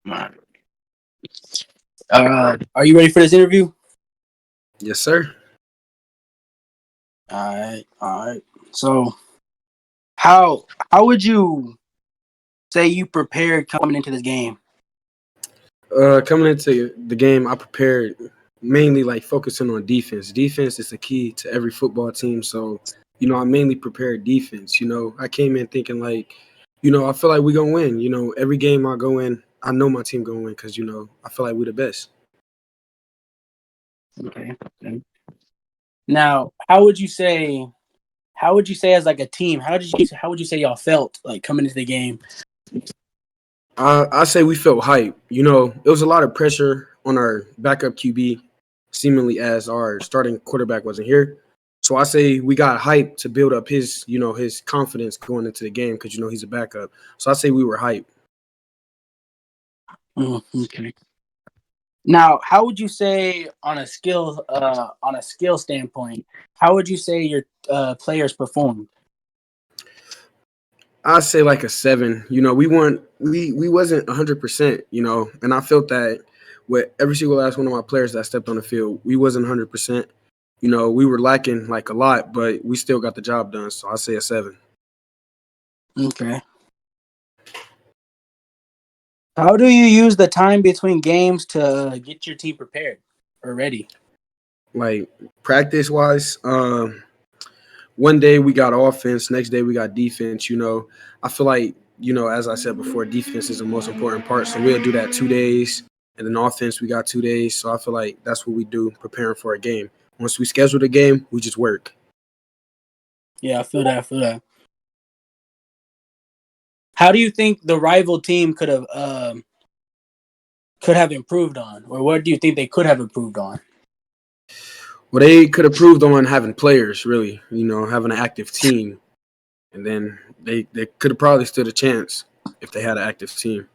Alright. Are you ready for this interview? Yes, sir. All right. So, how would you say you prepared coming into this game? Coming into the game, I prepared mainly like focusing on defense. Defense is the key to every football team. So, I mainly prepared defense. I came in thinking like, I feel like we're going to win. Every game I go in, I know my team going to win because, I feel like we're the best. Okay. Now, how would you say as like a team, how would you say y'all felt like coming into the game? I say we felt hype. It was a lot of pressure on our backup QB, seemingly as our starting quarterback wasn't here. So I say we got hype to build up his confidence going into the game because he's a backup. So I say we were hype. Okay. Now, how would you say on a skill standpoint, how would you say your players performed? I say like a 7. We wasn't 100%. And I felt that with every single last one of my players that stepped on the field, we wasn't 100%. We were lacking like a lot, but we still got the job done. So I say a 7. Okay. How do you use the time between games to get your team prepared or ready? Like practice wise, one day we got offense, next day we got defense. I feel like, as I said before, defense is the most important part. So we'll do that 2 days. And then offense, we got 2 days. So I feel like that's what we do preparing for a game. Once we schedule the game, we just work. Yeah, I feel that. How do you think the rival team could have improved on, or what do you think they could have improved on? Well, they could have improved on having players, really, having an active team. And then they could have probably stood a chance if they had an active team.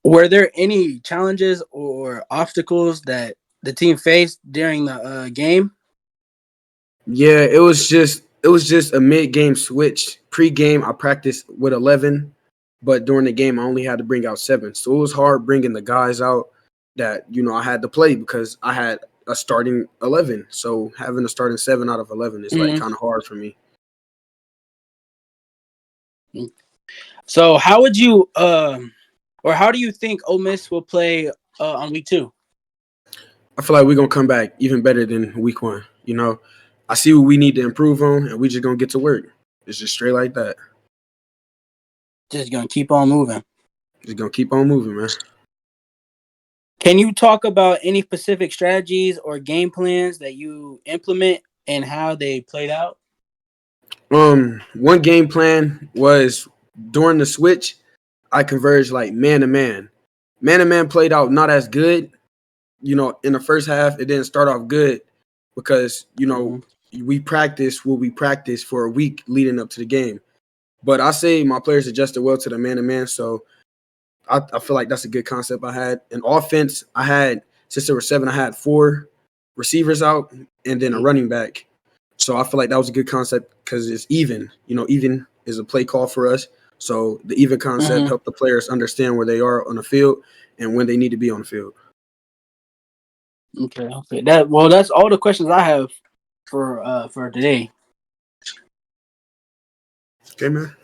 Were there any challenges or obstacles that the team faced during the game? Yeah, it was just a mid-game switch. Pre-game, I practiced with 11, but during the game, I only had to bring out 7. So it was hard bringing the guys out that I had to play because I had a starting 11. So having a starting 7 out of 11 is like kind of hard for me. So how would you or how do you think Ole Miss will play on week 2? I feel like we're gonna come back even better than week 1. I see what we need to improve on, and we just gonna get to work. It's just straight like that. Just gonna keep on moving. Just gonna keep on moving, man. Can you talk about any specific strategies or game plans that you implement and how they played out? One game plan was during the switch, I converged like man to man. Man to man played out not as good. In the first half, it didn't start off good because, we practiced what we practiced for a week leading up to the game. But I say my players adjusted well to the man to man. So I feel like that's a good concept I had. In offense, since there were 7, I had 4 receivers out and then a running back. So I feel like that was a good concept because it's even. Even is a play call for us. So the even concept helped the players understand where they are on the field and when they need to be on the field. Okay. That's all the questions I have for today. Okay, man.